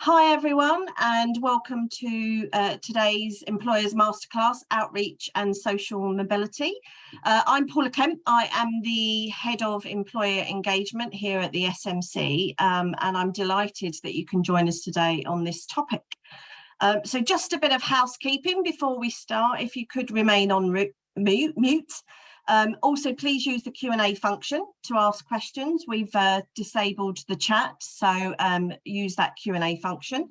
Hi everyone, and welcome to today's Employers Masterclass, Outreach and Social Mobility. I'm Paula Kemp. I am the Head of Employer Engagement here at the SMC, and I'm delighted that you can join us today on this topic. So just a bit of housekeeping before we start, if you could remain on mute. Also, please use the Q&A function to ask questions. We've disabled the chat, so use that Q&A function.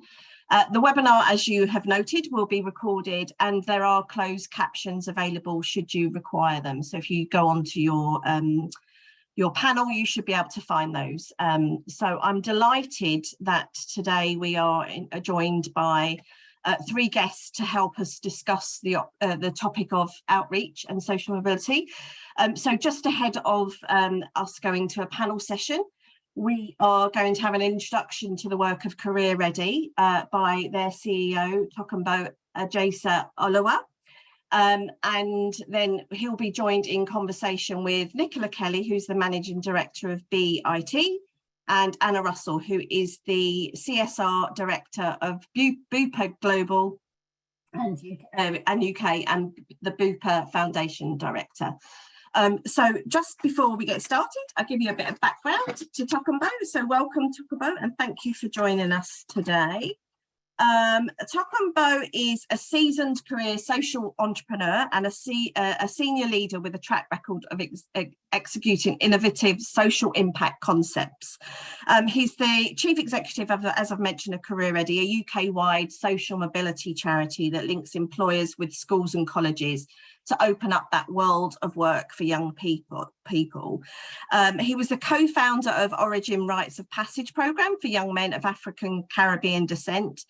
The webinar, as you have noted, will be recorded, and there are closed captions available should you require them. So if you go onto your panel, you should be able to find those. So I'm delighted that today we are joined by three guests to help us discuss the topic of outreach and social mobility. So just ahead of us going to a panel session, we are going to have an introduction to the work of Career Ready by their CEO, Tokunbo Ajasa Oluwa. And then he'll be joined in conversation with Nicola Kelly, who's the Managing Director of BIT, and Anna Russell, who is the CSR Director of Bupa Global and UK, and the Bupa Foundation Director. So just before we get started, I'll give you a bit of background to Tokunbo. So welcome, Tokunbo, and thank you for joining us today. Tokunbo is a seasoned career social entrepreneur and a senior leader with a track record of executing innovative social impact concepts. He's the chief executive of, as I've mentioned, of Career Ready, a UK-wide social mobility charity that links employers with schools and colleges to open up that world of work for young people. He was the co-founder of Origin Rites of Passage programme for young men of African Caribbean descent,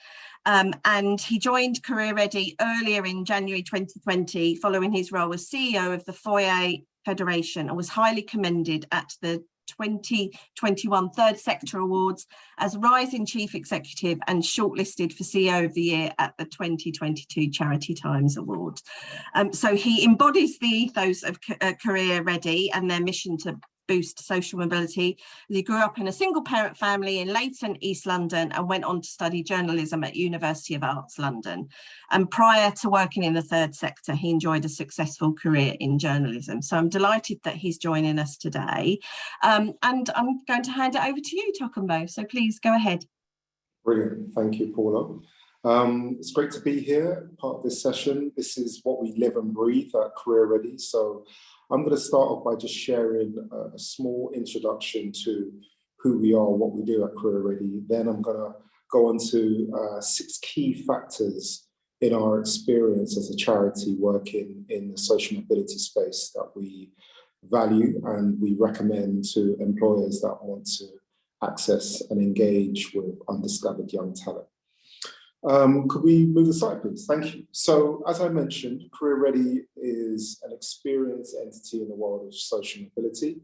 and he joined Career Ready earlier in January 2020 following his role as CEO of the Foyer Federation, and was highly commended at the 2021 Third Sector Awards as Rising Chief Executive and shortlisted for CEO of the Year at the 2022 Charity Times Award. So he embodies the ethos of Career Ready and their mission to boost social mobility. He grew up in a single parent family in Leyton, East London, and went on to study journalism at University of Arts London. And prior to working in the third sector, he enjoyed a successful career in journalism. So I'm delighted that he's joining us today. And I'm going to hand it over to you, Tokunbo. So please go ahead. Brilliant. Thank you, Paula. It's great to be here, part of this session. This is what we live and breathe at Career Ready. So I'm going to start off by just sharing a small introduction to who we are, what we do at Career Ready. Then I'm going to go on to 6 key factors in our experience as a charity working in the social mobility space that we value and we recommend to employers that want to access and engage with undiscovered young talent. Could we move the slide, please? Thank you. So, as I mentioned, Career Ready is an experienced entity in the world of social mobility.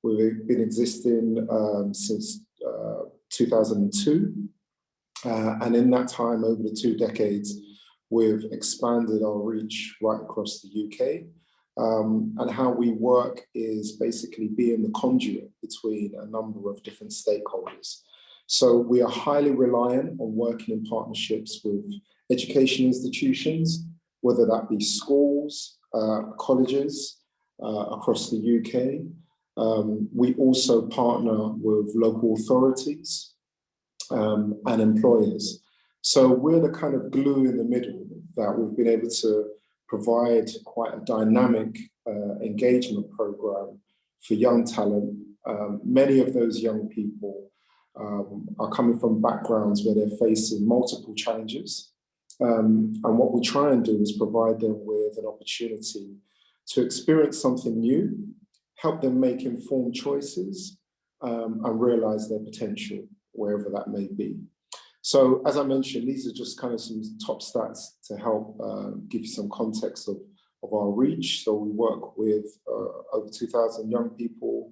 We've been existing since 2002. And in that time, over the 2 decades, we've expanded our reach right across the UK. And how we work is basically being the conduit between a number of different stakeholders. So we are highly reliant on working in partnerships with education institutions, whether that be schools, colleges across the UK. We also partner with local authorities and employers. So we're the kind of glue in the middle that we've been able to provide quite a dynamic engagement program for young talent. Many of those young people are coming from backgrounds where they're facing multiple challenges. And what we try and do is provide them with an opportunity to experience something new, help them make informed choices, and realize their potential, wherever that may be. So, as I mentioned, these are just kind of some top stats to help give you some context of our reach. So we work with over 2,000 young people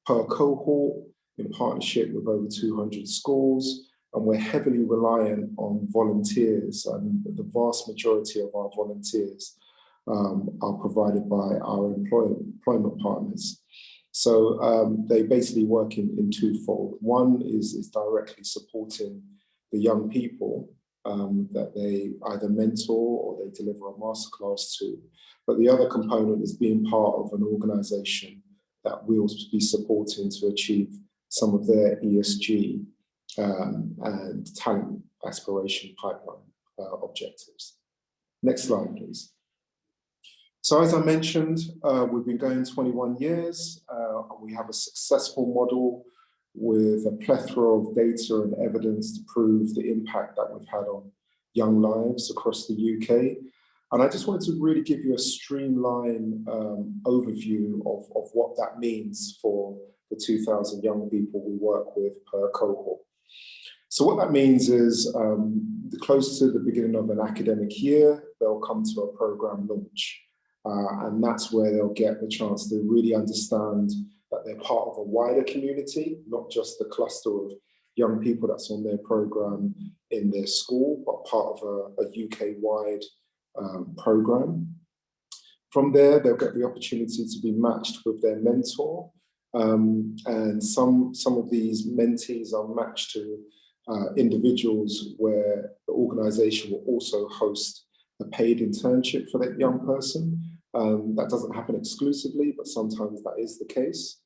per cohort in partnership with over 200 schools, and we're heavily reliant on volunteers, and the vast majority of our volunteers are provided by our employment partners. So they basically work in twofold. One is directly supporting the young people that they either mentor or they deliver a masterclass to. But the other component is being part of an organization that will be supporting to achieve some of their ESG and talent aspiration pipeline objectives. Next slide, please. So as I mentioned, we've been going 21 years. We have a successful model with a plethora of data and evidence to prove the impact that we've had on young lives across the UK. And I just wanted to really give you a streamlined overview of what that means for the 2,000 young people we work with per cohort. So what that means is close to the beginning of an academic year, they'll come to a program launch. And that's where they'll get the chance to really understand that they're part of a wider community, not just the cluster of young people that's on their program in their school, but part of a UK-wide program. From there, they'll get the opportunity to be matched with their mentor. And some of these mentees are matched to individuals where the organization will also host a paid internship for that young person. That doesn't happen exclusively, but sometimes that is the case.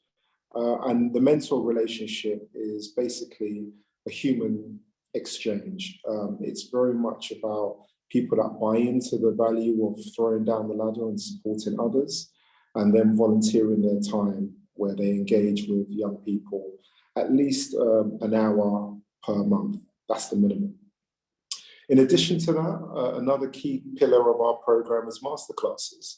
And the mentor relationship is basically a human exchange. It's very much about people that buy into the value of throwing down the ladder and supporting others, and then volunteering their time where they engage with young people at least an hour per month. That's the minimum. In addition to that, another key pillar of our program is masterclasses,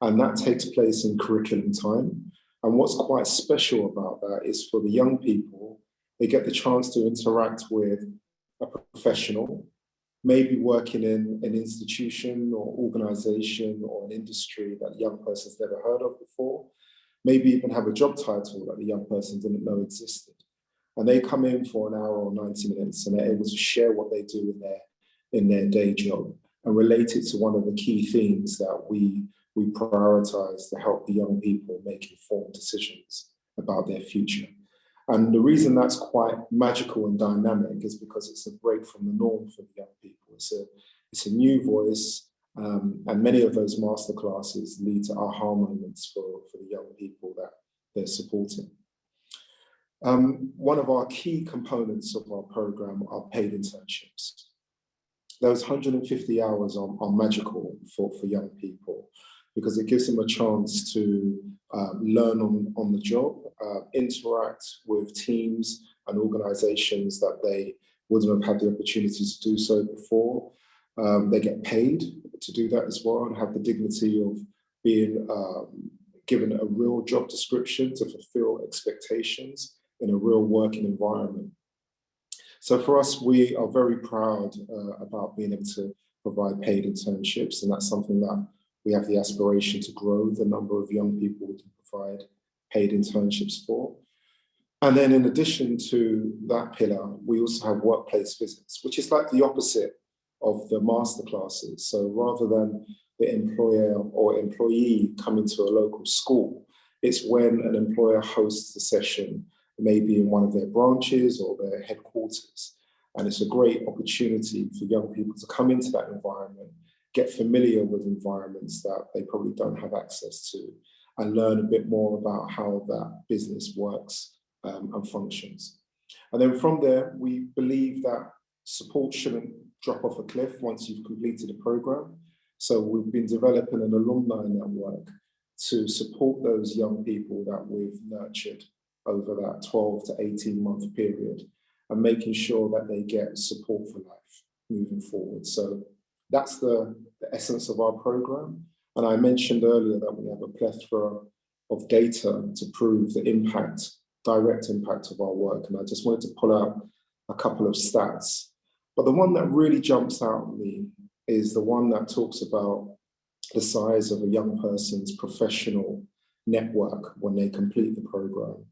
and that takes place in curriculum time. And what's quite special about that is for the young people, they get the chance to interact with a professional, maybe working in an institution or organization or an industry that the young person's never heard of before, maybe even have a job title that the young person didn't know existed. And they come in for an hour or 90 minutes and they're able to share what they do in their day job and relate it to one of the key themes that we prioritize to help the young people make informed decisions about their future. And the reason that's quite magical and dynamic is because it's a break from the norm for the young people. It's a new voice, and many of those masterclasses lead to aha moments for the young people that they're supporting. One of our key components of our program are paid internships. Those 150 hours are magical for young people because it gives them a chance to learn on the job, interact with teams and organizations that they wouldn't have had the opportunity to do so before. They get paid to do that as well and have the dignity of being given a real job description to fulfill expectations in a real working environment. So for us, we are very proud about being able to provide paid internships, and that's something that we have the aspiration to grow the number of young people we can provide paid internships for. And then in addition to that pillar, we also have workplace visits, which is like the opposite of the masterclasses. So rather than the employer or employee coming to a local school, it's when an employer hosts a session, maybe in one of their branches or their headquarters. And it's a great opportunity for young people to come into that environment, get familiar with environments that they probably don't have access to, and learn a bit more about how that business works and functions. And then from there, we believe that support shouldn't drop off a cliff once you've completed a program. So we've been developing an alumni network to support those young people that we've nurtured over that 12 to 18 month period and making sure that they get support for life moving forward. So that's the essence of our program. And I mentioned earlier that we have a plethora of data to prove the impact, direct impact of our work. And I just wanted to pull out a couple of stats. But the one that really jumps out at me is the one that talks about the size of a young person's professional network when they complete the program.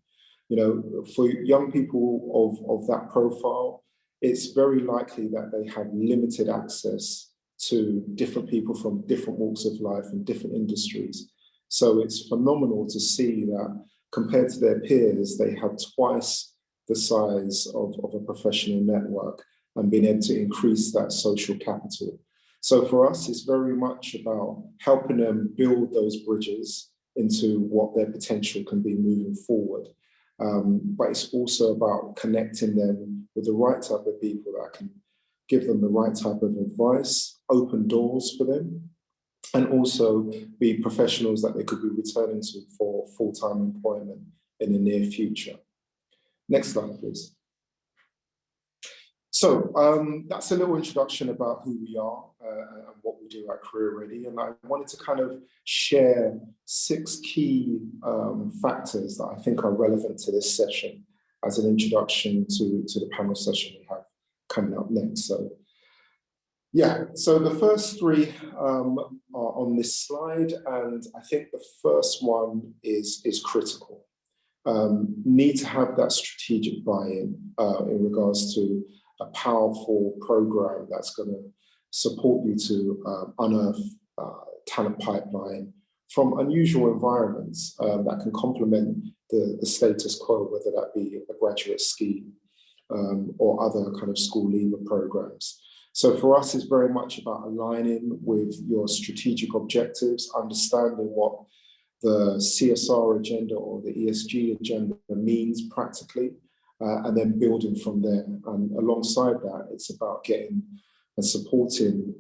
You know, for young people of that profile, it's very likely that they have limited access to different people from different walks of life and different industries. So it's phenomenal to see that compared to their peers, they have twice the size of a professional network and being able to increase that social capital. So for us, it's very much about helping them build those bridges into what their potential can be moving forward. But it's also about connecting them with the right type of people that can give them the right type of advice, open doors for them, and also be professionals that they could be returning to for full-time employment in the near future. Next slide, please. So that's a little introduction about who we are and what we do at Career Ready. And I wanted to kind of share 6 key factors that I think are relevant to this session as an introduction to the panel session we have coming up next. So yeah, so the first 3 are on this slide, and I think the first one is critical. Need to have that strategic buy-in in regards to a powerful program that's going to support you to unearth talent pipeline from unusual environments that can complement the status quo, whether that be a graduate scheme or other kind of school leaver programs. So for us, it's very much about aligning with your strategic objectives, understanding what the CSR agenda or the ESG agenda means practically, and then building from there. And alongside that, it's about getting and supporting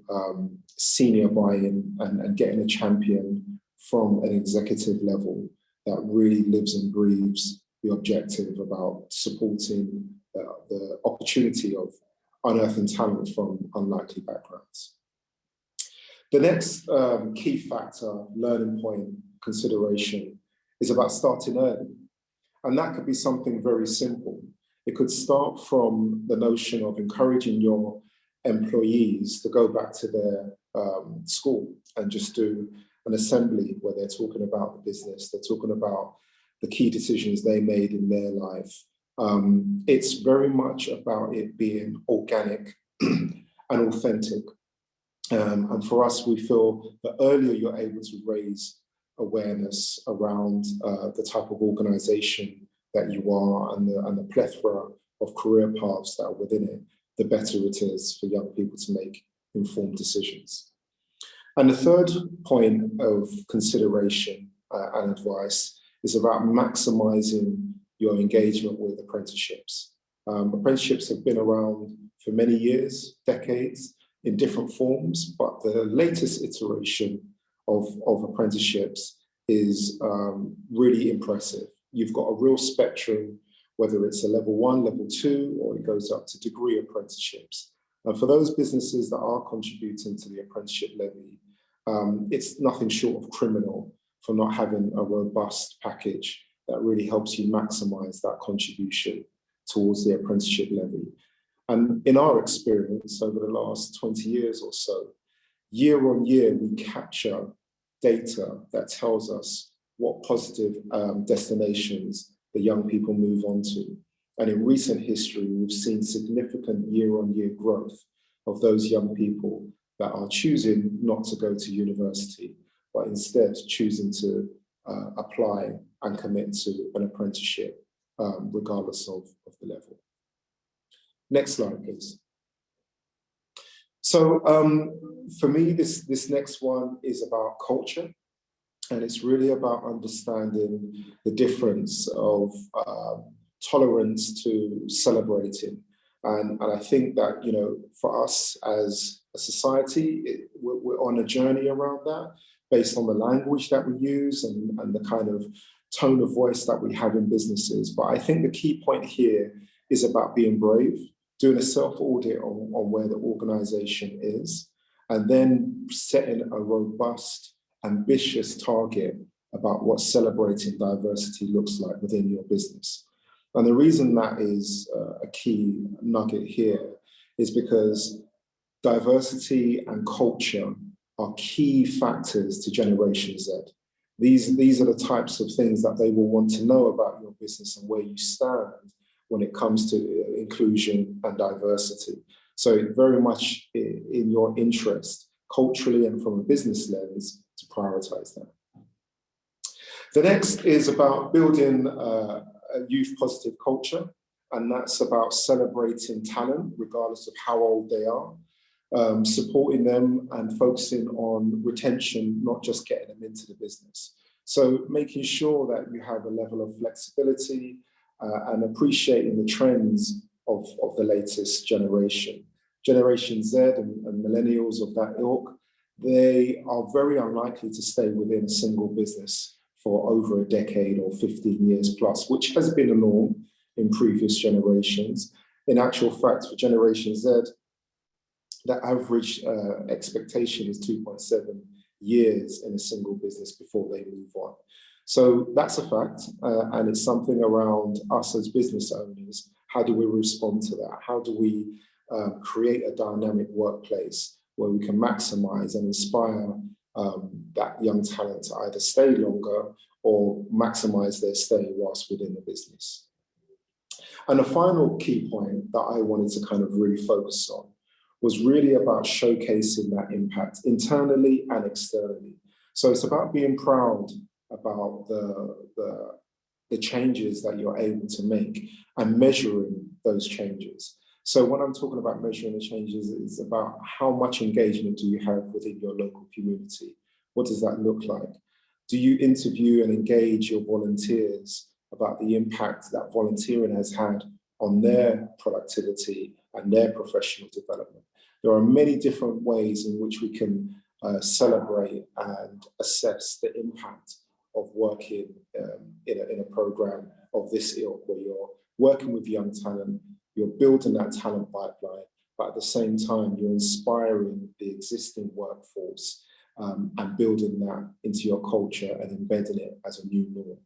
senior buy-in and getting a champion from an executive level that really lives and breathes the objective about supporting the opportunity of unearthing talent from unlikely backgrounds. The next key factor, learning point, consideration, is about starting early. And that could be something very simple. It could start from the notion of encouraging your employees to go back to their school and just do an assembly where they're talking about the business, they're talking about the key decisions they made in their life. It's very much about it being organic and authentic. And for us, we feel the earlier you're able to raise awareness around the type of organization that you are and the plethora of career paths that are within it, the better it is for young people to make informed decisions. And the third point of consideration and advice is about maximizing your engagement with apprenticeships. Apprenticeships have been around for many years, decades, in different forms, but the latest iteration of apprenticeships is really impressive. You've got a real spectrum, whether it's a level 1, level 2, or it goes up to degree apprenticeships. And for those businesses that are contributing to the apprenticeship levy, it's nothing short of criminal for not having a robust package that really helps you maximize that contribution towards the apprenticeship levy. And in our experience over the last 20 years or so, year on year, we capture data that tells us what positive destinations the young people move on to. And in recent history, we've seen significant year-on-year growth of those young people that are choosing not to go to university, but instead choosing to apply and commit to an apprenticeship, regardless of the level. Next slide, please. So for me, this next one is about culture. And it's really about understanding the difference of tolerance to celebrating. And I think that, you know, for us as a society, we're on a journey around that based on the language that we use and the kind of tone of voice that we have in businesses. But I think the key point here is about being brave, doing a self-audit on where the organization is, and then setting a robust, ambitious target about what celebrating diversity looks like within your business. And the reason that is a key nugget here is because diversity and culture are key factors to Generation Z. These are the types of things that they will want to know about your business and where you stand when it comes to inclusion and diversity. So very much in your interest, culturally and from a business lens, to prioritize that. The next is about building a youth positive culture. and that's about celebrating talent, regardless of how old they are, supporting them and focusing on retention, not just getting them into the business. So making sure that you have a level of flexibility and appreciating the trends of the latest generation. Generation Z and millennials of that ilk, they are very unlikely to stay within a single business for over a decade or 15 years plus, which has been a norm in previous generations. In actual fact, for Generation Z, the average expectation is 2.7 years in a single business before they move on. So that's a fact, and it's something around us as business owners. How do we respond to that? How do we create a dynamic workplace where we can maximize and inspire that young talent to either stay longer or maximize their stay whilst within the business? And the final key point that I wanted to kind of really focus on was really about showcasing that impact internally and externally. So it's about being proud about the changes that you're able to make and measuring those changes. So when I'm talking about measuring the changes, it's about how much engagement do you have within your local community? What does that look like? Do you interview and engage your volunteers about the impact that volunteering has had on their productivity and their professional development? There are many different ways in which we can celebrate and assess the impact of working in a program of this ilk, where you're working with young talent, you're building that talent pipeline, but at the same time, you're inspiring the existing workforce and building that into your culture and embedding it as a new norm.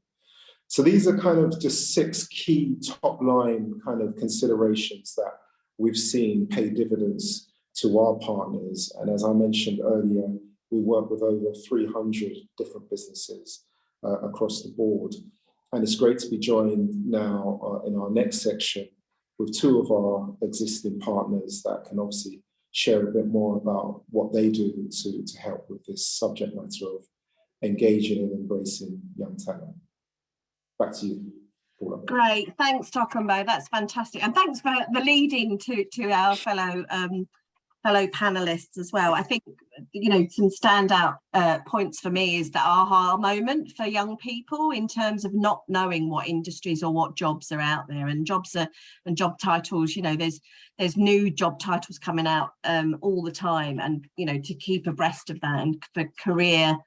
So these are kind of just 6 key top line kind of considerations that we've seen pay dividends to our partners. And as I mentioned earlier, we work with over 300 different businesses across the board. And it's great to be joined now in our next section with 2 of our existing partners that can obviously share a bit more about what they do to help with this subject matter of engaging and embracing young talent. Back to you, Paula. Great, thanks, Tokunbo. That's fantastic, and thanks for the lead-in to our fellow panelists as well. I think, you know, some standout points for me is the aha moment for young people in terms of not knowing what industries or what jobs are out there, and job titles. You know, there's new job titles coming out all the time, and you know, to keep abreast of that, and for career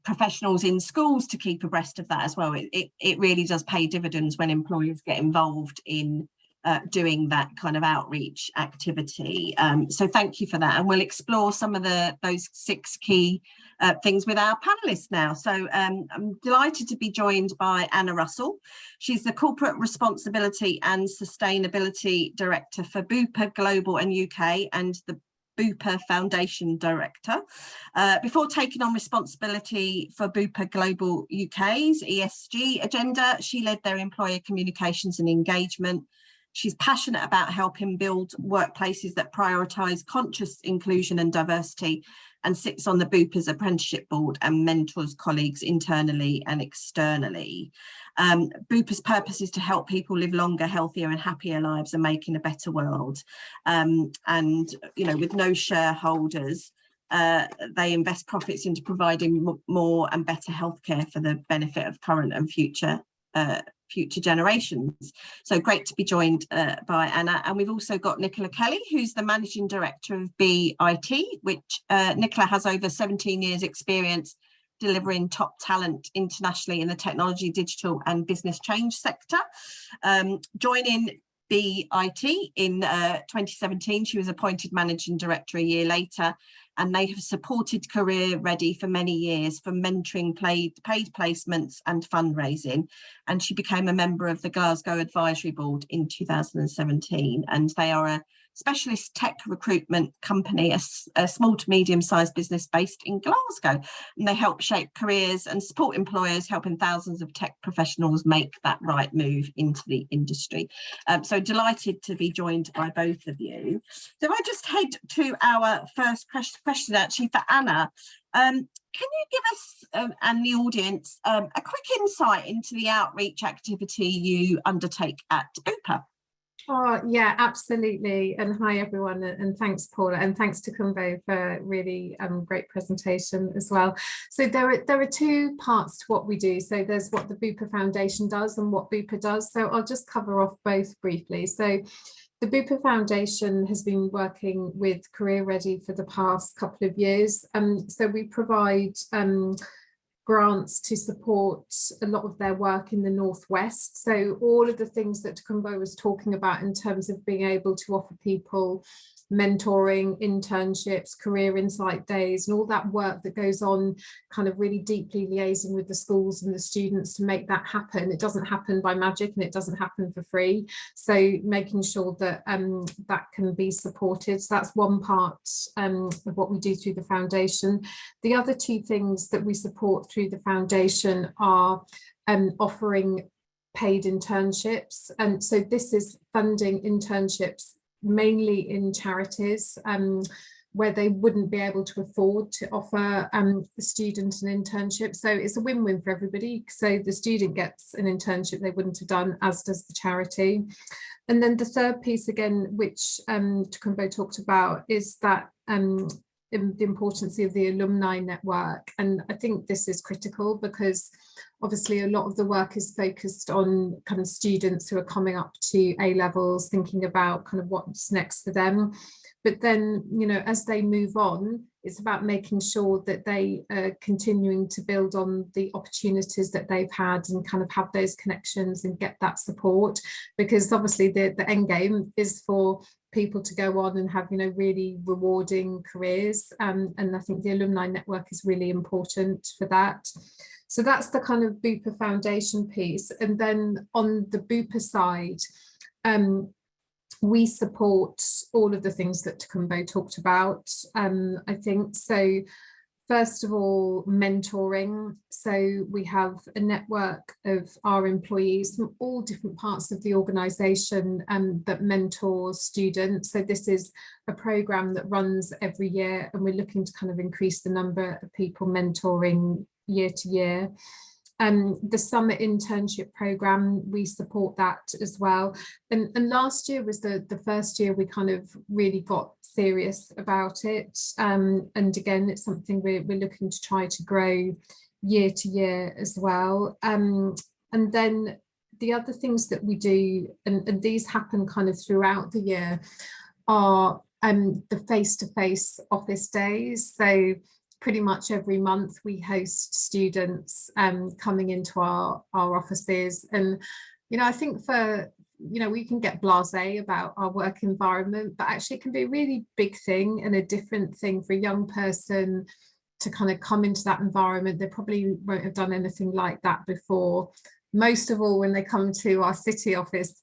professionals in schools to keep abreast of that as well. It really does pay dividends when employers get involved in doing that kind of outreach activity. So thank you for that, and we'll explore some of those 6 key things with our panelists now. So I'm delighted to be joined by Anna Russell. She's the Corporate Responsibility and Sustainability Director for Bupa Global and UK, and the Bupa Foundation Director. Before taking on responsibility for Bupa Global UK's ESG agenda, she led their employer communications and engagement. She's passionate about helping build workplaces that prioritise conscious inclusion and diversity, and sits on the Bupa's apprenticeship board and mentors colleagues internally and externally. Bupa's purpose is to help people live longer, healthier and happier lives and making a better world. And, you know, with no shareholders, they invest profits into providing more and better healthcare for the benefit of current and future generations. So great to be joined by Anna. And we've also got Nicola Kelly, who's the Managing Director of BIT, which Nicola has over 17 years experience delivering top talent internationally in the technology, digital and business change sector. Joining BIT in 2017, she was appointed Managing Director a year later, and they have supported Career Ready for many years, from mentoring, paid placements and fundraising. And she became a member of the Glasgow Advisory Board in 2017. And they are a specialist tech recruitment company, a small to medium-sized business based in Glasgow. And they help shape careers and support employers, helping thousands of tech professionals make that right move into the industry. So delighted to be joined by both of you. So if I just head to our first question actually for Anna. Can you give us and the audience a quick insight into the outreach activity you undertake at Bupa? Oh, yeah, absolutely. And hi, everyone. And thanks, Paula. And thanks to Kumbo for a really great presentation as well. So there are two parts to what we do. So there's what the Bupa Foundation does and what Bupa does. So I'll just cover off both briefly. So the Bupa Foundation has been working with Career Ready for the past couple of years. So we provide grants to support a lot of their work in the Northwest. So all of the things that Kumbo was talking about in terms of being able to offer people mentoring, internships, career insight days, and all that work that goes on, kind of really deeply liaising with the schools and the students to make that happen. It doesn't happen by magic and it doesn't happen for free. So making sure that that can be supported. So that's one part of what we do through the foundation. The other two things that we support through the foundation are offering paid internships. And so this is funding internships mainly in charities where they wouldn't be able to afford to offer the student an internship. So it's a win-win for everybody. So the student gets an internship they wouldn't have done, as does the charity. And then the third piece, again, which Kumbo talked about, is that the importance of the alumni network. And I think this is critical because obviously a lot of the work is focused on kind of students who are coming up to A levels, thinking about kind of what's next for them. But then, you know, as they move on, it's about making sure that they are continuing to build on the opportunities that they've had and kind of have those connections and get that support, because obviously the end game is for people to go on and have, you know, really rewarding careers. And I think the alumni network is really important for that. So that's the kind of Bupa Foundation piece. And then on the Bupa side, we support all of the things that Kumbo talked about, I think. So first of all, mentoring. So we have a network of our employees from all different parts of the organisation that mentor students. So this is a programme that runs every year, and we're looking to kind of increase the number of people mentoring year to year. The summer internship programme, we support that as well. And last year was the first year we kind of really got serious about it. And again, it's something we're looking to try to grow year to year as well. And then the other things that we do, and these happen kind of throughout the year, are the face-to-face office days. So pretty much every month we host students coming into our offices. And, you know, I think for, you know, we can get blasé about our work environment, but actually it can be a really big thing and a different thing for a young person to kind of come into that environment. They probably won't have done anything like that before. Most of all, when they come to our city office,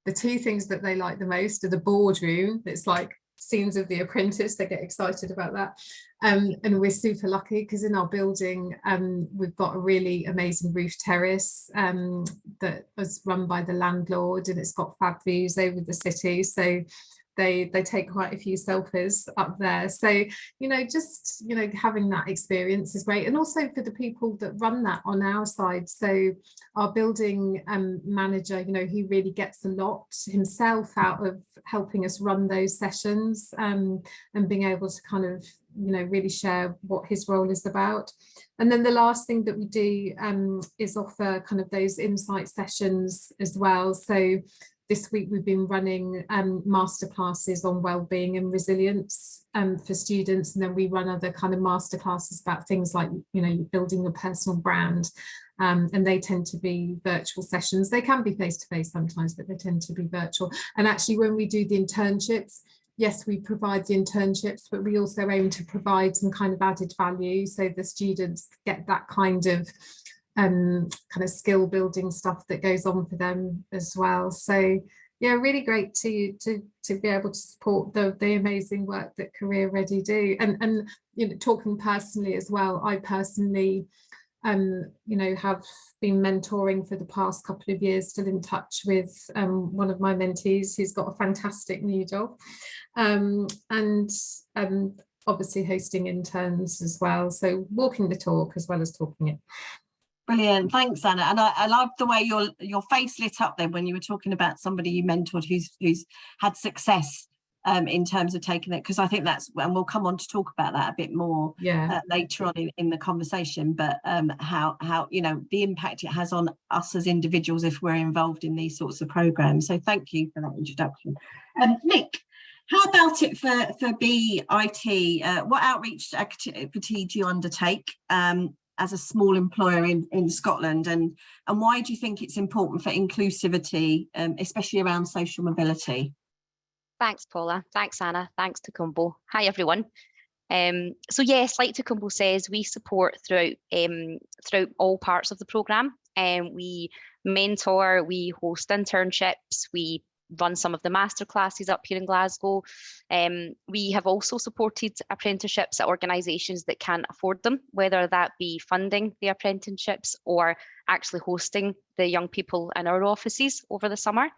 the two things that they like the most are the boardroom. It's like scenes of The Apprentice. They get excited about that. And we're super lucky because in our building, we've got a really amazing roof terrace that was run by the landlord, and it's got fab views over the city. So they take quite a few selfies up there. So, you know, just, you know, having that experience is great. And also for the people that run that on our side. So our building manager, you know, he really gets a lot himself out of helping us run those sessions and being able to kind of, you know, really share what his role is about. And then the last thing that we do is offer kind of those insight sessions as well. So this week we've been running masterclasses on wellbeing and resilience for students, and then we run other kind of masterclasses about things like, you know, building a personal brand, and they tend to be virtual sessions. They can be face-to-face sometimes, but they tend to be virtual. And actually when we do the internships, yes, we provide the internships, but we also aim to provide some kind of added value so the students get that kind of skill building stuff that goes on for them as well. So yeah, really great to be able to support the amazing work that Career Ready do. And you know, talking personally as well, I personally you know, have been mentoring for the past couple of years, still in touch with one of my mentees who's got a fantastic new job. And obviously hosting interns as well. So walking the talk as well as talking it. Brilliant, thanks, Anna. And I love the way your face lit up then when you were talking about somebody you mentored who's had success in terms of taking it, because I think that's, and we'll come on to talk about that a bit more later on in the conversation, but how the impact it has on us as individuals if we're involved in these sorts of programs. So thank you for that introduction. Nick, how about it for BIT? What outreach activity do you undertake as a small employer in Scotland, and why do you think it's important for inclusivity, especially around social mobility? Thanks, Paula. Thanks, Anna. Thanks, Tacumbo. Hi, everyone. So yes, like Tacumbo says, we support throughout all parts of the programme. We mentor, we host internships, we run some of the masterclasses up here in Glasgow. We have also supported apprenticeships at organisations that can't afford them, whether that be funding the apprenticeships or actually hosting the young people in our offices over the summer.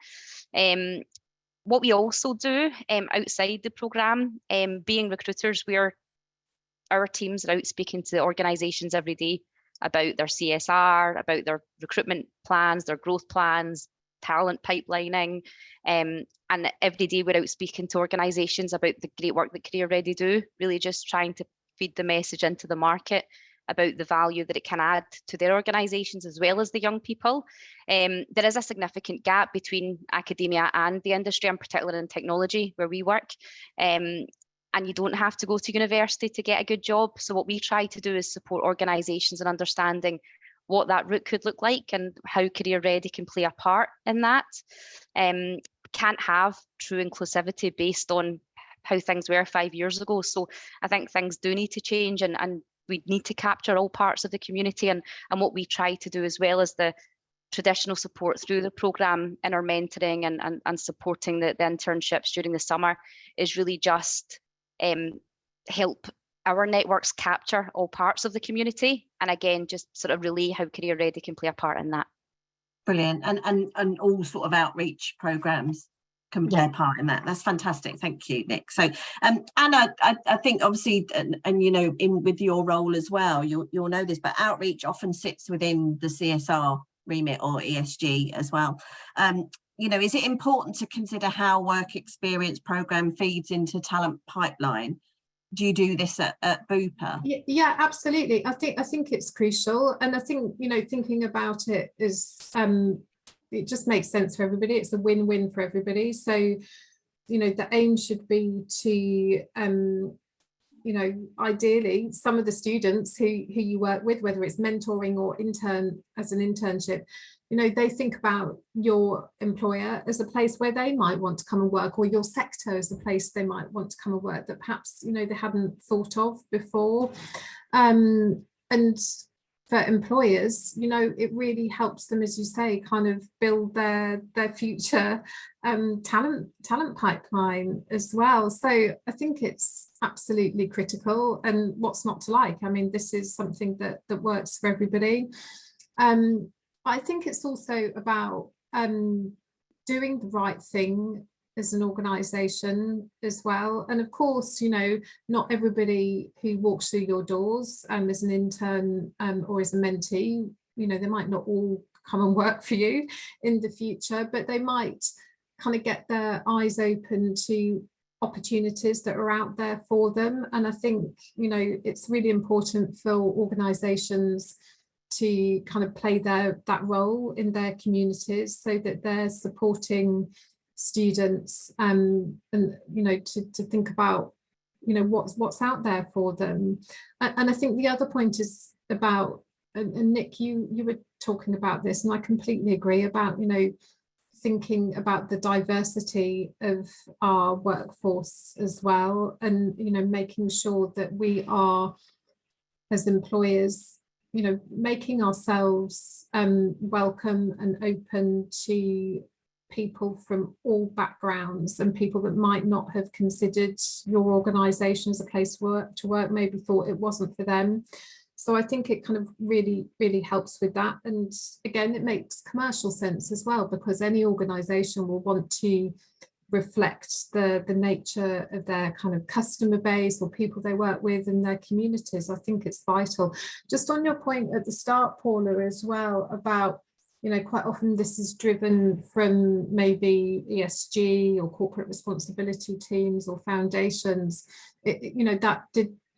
What we also do outside the programme, being recruiters, our teams are out speaking to organisations every day about their CSR, about their recruitment plans, their growth plans, talent pipelining, and every day we're out speaking to organisations about the great work that Career Ready do, really just trying to feed the message into the market about the value that it can add to their organisations as well as the young people. There is a significant gap between academia and the industry, and particularly in technology where we work. And you don't have to go to university to get a good job. So what we try to do is support organisations in understanding what that route could look like and how Career Ready can play a part in that. Can't have true inclusivity based on how things were 5 years ago. So I think things do need to change, and we need to capture all parts of the community, and what we try to do as well as the traditional support through the programme in our mentoring and supporting the internships during the summer is really just help our networks capture all parts of the community, and again just sort of relay how Career Ready can play a part in that. Brilliant. And all sort of outreach programmes can play a part in that. That's fantastic. Thank you, Nick. So Anna, I think obviously, and you know, with your role as well, you'll know this, but outreach often sits within the CSR remit or ESG as well. You know, is it important to consider how work experience programme feeds into talent pipeline? Do you do this at Bupa? Yeah, absolutely. I think it's crucial, and I think, you know, thinking about it is it just makes sense for everybody. It's a win-win for everybody. So, you know, the aim should be to, you know, ideally, some of the students who you work with, whether it's mentoring or as an internship, you know, they think about your employer as a place where they might want to come and work, or your sector as a place they might want to come and work that perhaps, you know, they hadn't thought of before. And for employers, you know, it really helps them, as you say, kind of build their future talent pipeline as well. So I think it's absolutely critical, and what's not to like? I mean, this is something that works for everybody. I think it's also about doing the right thing as an organisation as well. And of course, you know, not everybody who walks through your doors as an intern or as a mentee, you know, they might not all come and work for you in the future, but they might kind of get their eyes open to opportunities that are out there for them. And I think, you know, it's really important for organisations to kind of play that role in their communities so that they're supporting students and you know, to think about, you know, what's out there for them. And I think the other point is about, and Nick, you were talking about this, and I completely agree about, you know, thinking about the diversity of our workforce as well, and, you know, making sure that we are, as employers, you know, making ourselves welcome and open to people from all backgrounds, and people that might not have considered your organisation as a place to work, maybe thought it wasn't for them. So I think it kind of really helps with that. And again, it makes commercial sense as well, because any organisation will want to reflect the nature of their kind of customer base or people they work with in their communities. I think it's vital. Just on your point at the start, Paula, as well, about, you know, quite often this is driven from maybe ESG or corporate responsibility teams or foundations. You know,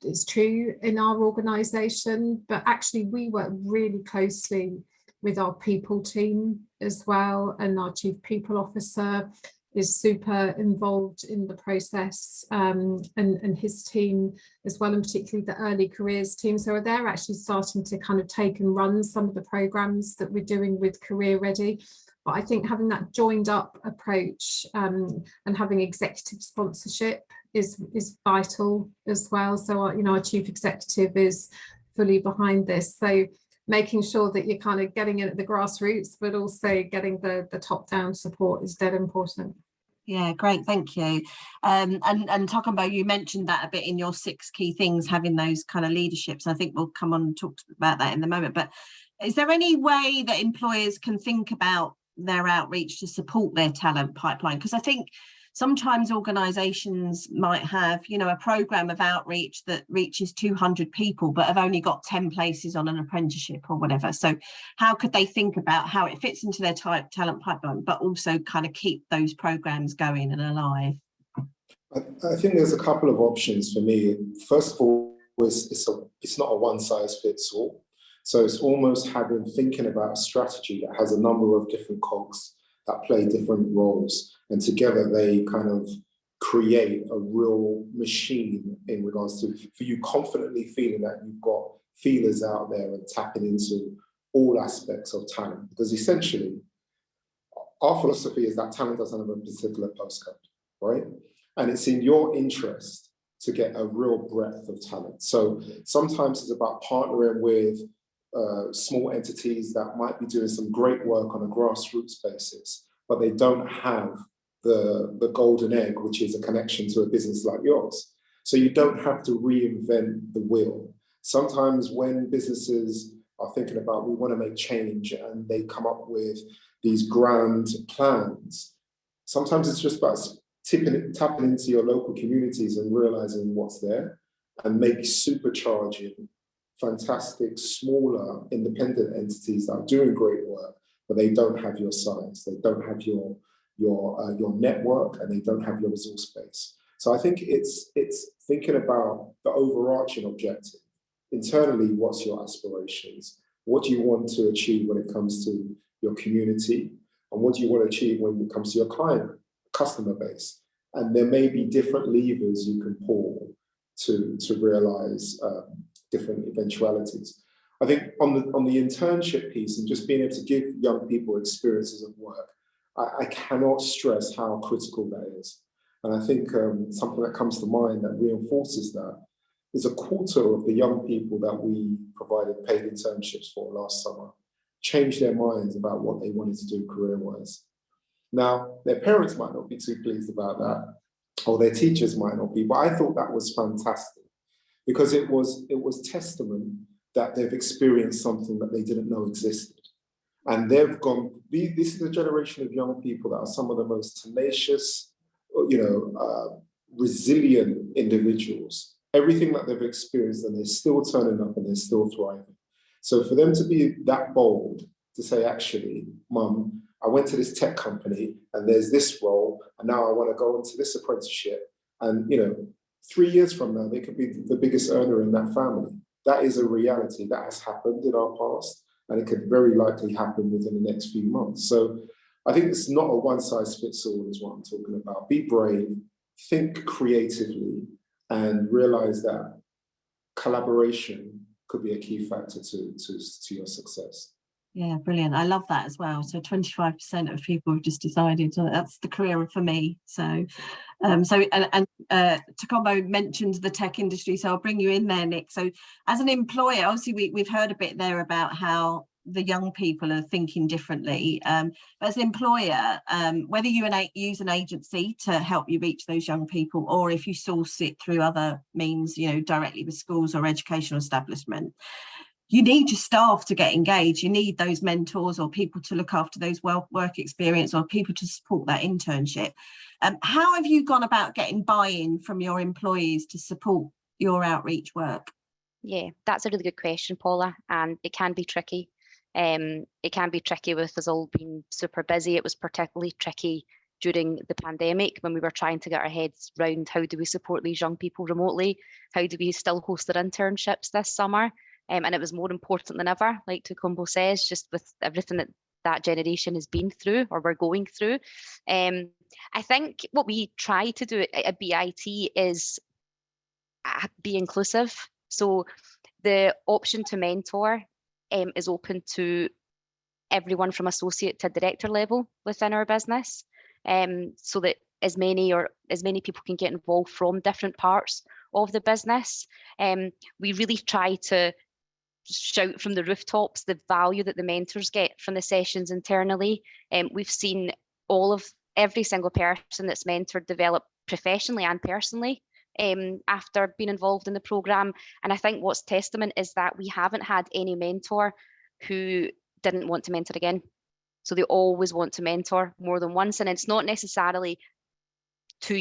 it's true in our organisation, but actually we work really closely with our people team as well, and our chief people officer is super involved in the process, and his team as well, and particularly the early careers team. So they're actually starting to kind of take and run some of the programs that we're doing with Career Ready. But I think having that joined up approach, and having executive sponsorship is vital as well. So you know, our chief executive is fully behind this. So making sure that you're kind of getting in at the grassroots, but also getting the top-down support is dead important. Yeah, great, thank you. And Takambo, you mentioned that a bit in your 6 key things, having those kind of leaderships. I think we'll come on and talk about that in a moment. But is there any way that employers can think about their outreach to support their talent pipeline? Because I think sometimes organisations might have, you know, a programme of outreach that reaches 200 people, but have only got 10 places on an apprenticeship or whatever. So how could they think about how it fits into their talent pipeline, but also kind of keep those programmes going and alive? I think there's a couple of options for me. First of all, it's not a one-size-fits-all. So it's almost thinking about a strategy that has a number of different cogs that play different roles, and together they kind of create a real machine in regards to, for you confidently feeling that you've got feelers out there and tapping into all aspects of talent. Because essentially, our philosophy is that talent doesn't have a particular postcode, right? And it's in your interest to get a real breadth of talent. So sometimes it's about partnering with small entities that might be doing some great work on a grassroots basis, but they don't have the golden egg, which is a connection to a business like yours. So you don't have to reinvent the wheel. Sometimes when businesses are thinking about, we want to make change, and they come up with these grand plans, sometimes it's just about tapping into your local communities and realizing what's there, and maybe supercharging fantastic, smaller, independent entities that are doing great work, but they don't have your size, they don't have your network, and they don't have your resource base. So I think it's thinking about the overarching objective. Internally, what's your aspirations? What do you want to achieve when it comes to your community? And what do you want to achieve when it comes to your customer base? And there may be different levers you can pull to realize different eventualities. I think on the internship piece and just being able to give young people experiences of work, I cannot stress how critical that is. And I think something that comes to mind that reinforces that is 1/4 of the young people that we provided paid internships for last summer changed their minds about what they wanted to do career-wise. Now, their parents might not be too pleased about that, or their teachers might not be, but I thought that was fantastic, because it was testament that they've experienced something that they didn't know existed. And they've gone, this is a generation of young people that are some of the most tenacious, resilient individuals. Everything that they've experienced, and they're still turning up and they're still thriving. So for them to be that bold to say, actually, Mum, I went to this tech company and there's this role, and now I want to go into this apprenticeship. And 3 years from now, they could be the biggest earner in that family. That is a reality that has happened in our past, and it could very likely happen within the next few months. So I think it's not a one-size-fits-all is what I'm talking about. Be brave, think creatively, and realize that collaboration could be a key factor to your success. Yeah, brilliant. I love that as well. So 25% of people have just decided that's the career for me. So, Takambo mentioned the tech industry, so I'll bring you in there, Nick. So as an employer, obviously we've heard a bit there about how the young people are thinking differently. But as an employer, whether you use an agency to help you reach those young people, or if you source it through other means, directly with schools or educational establishment, you need your staff to get engaged. You need those mentors or people to look after those work experience or people to support that internship. How have you gone about getting buy-in from your employees to support your outreach work? Yeah, that's a really good question, Paula, and it can be tricky. It can be tricky with us all being super busy. It was particularly tricky during the pandemic when we were trying to get our heads round how do we support these young people remotely? How do we still host their internships this summer? And it was more important than ever, like Tukumbo says, just with everything that generation has been through or we're going through. I think what we try to do at BIT is be inclusive. So the option to mentor is open to everyone from associate to director level within our business, so that as many people can get involved from different parts of the business. We really try to shout from the rooftops the value that the mentors get from the sessions internally. We've seen every single person that's mentored develop professionally and personally after being involved in the programme. And I think what's testament is that we haven't had any mentor who didn't want to mentor again. So they always want to mentor more than once, and it's not necessarily the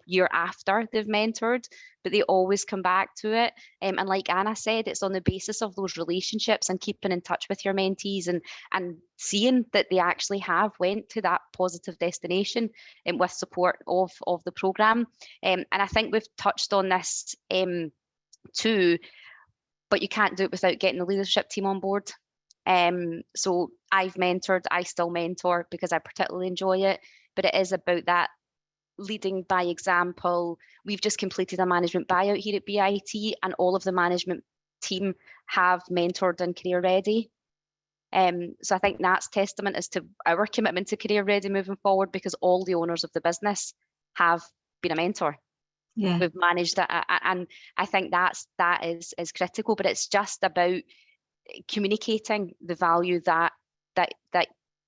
year after they've mentored, but they always come back to it. And like Anna said, it's on the basis of those relationships and keeping in touch with your mentees and seeing that they actually have went to that positive destination with support of the programme. And I think we've touched on this too, but you can't do it without getting the leadership team on board. So I've mentored, I still mentor because I particularly enjoy it, but it is about that leading by example. We've just completed a management buyout here at BIT, and all of the management team have mentored and career ready. So I think that's testament as to our commitment to career ready moving forward, because all the owners of the business have been a mentor. Yeah, we've managed that, and I think that is critical. But it's just about communicating the value that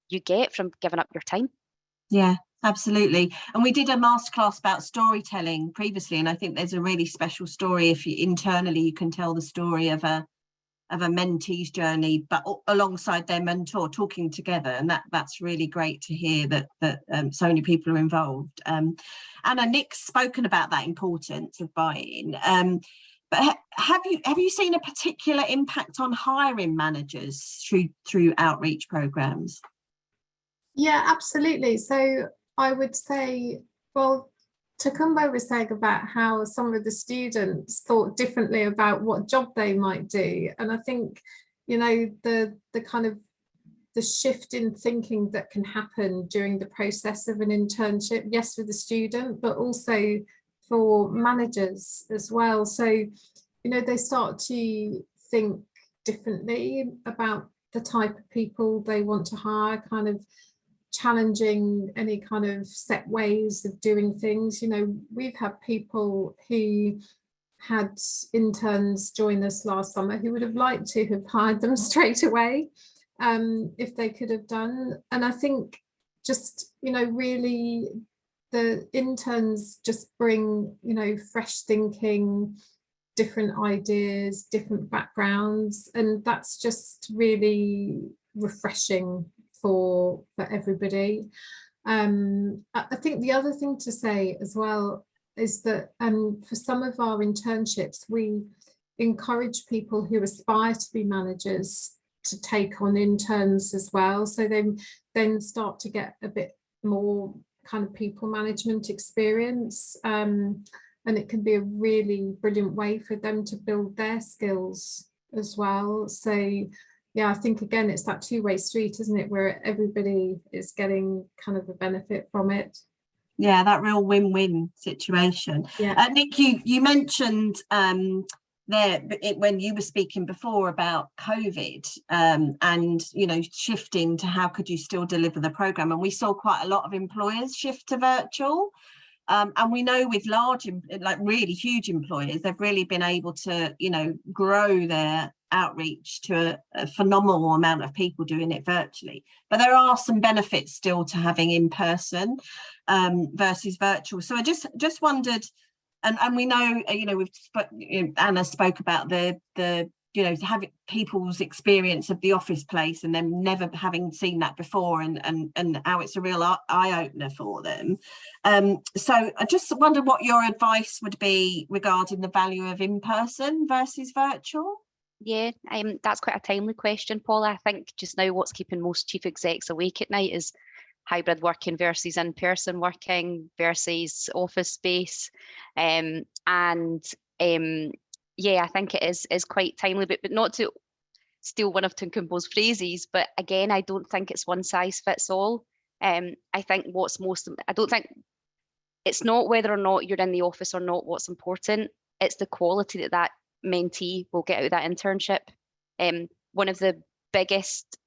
you get from giving up your time. Yeah, absolutely. And we did a masterclass about storytelling previously, and I think there's a really special story if you internally you can tell the story of a mentee's journey, but alongside their mentor talking together, and that's really great to hear that so many people are involved. Anna, Nick's spoken about that importance of buy-in, but have you seen a particular impact on hiring managers through outreach programs? Yeah, absolutely. So I would say, well, Tukumbo was saying about how some of the students thought differently about what job they might do. And I think, the kind of the shift in thinking that can happen during the process of an internship, yes, for the student, but also for managers as well. So, they start to think differently about the type of people they want to hire, kind of challenging any kind of set ways of doing things. We've had people who had interns join us last summer who would have liked to have hired them straight away if they could have done. And I think just, really the interns just bring, fresh thinking, different ideas, different backgrounds, and that's just really refreshing for everybody. I think the other thing to say as well is that for some of our internships, we encourage people who aspire to be managers to take on interns as well. So they then start to get a bit more kind of people management experience. And it can be a really brilliant way for them to build their skills as well. So yeah, I think again, it's that two-way street, isn't it? Where everybody is getting kind of a benefit from it. Yeah, that real win-win situation. Yeah. Nick, you mentioned when you were speaking before about COVID and shifting to how could you still deliver the program, and we saw quite a lot of employers shift to virtual. And we know with really huge employers, they've really been able to, grow their outreach to a phenomenal amount of people doing it virtually. But there are some benefits still to having in person versus virtual. So I just wondered, and we know, Anna spoke about the you know, having people's experience of the office place and them never having seen that before, and how it's a real eye-opener for them. So I just wonder what your advice would be regarding the value of in-person versus virtual. Yeah, that's quite a timely question, Paula. I think just now what's keeping most chief execs awake at night is hybrid working versus in-person working versus office space. Yeah, I think it is quite timely, but not to steal one of Tunkumbo's phrases, but again, I don't think it's one size fits all. I think I don't think it's not whether or not you're in the office or not what's important. It's the quality that mentee will get out of that internship. One of the biggest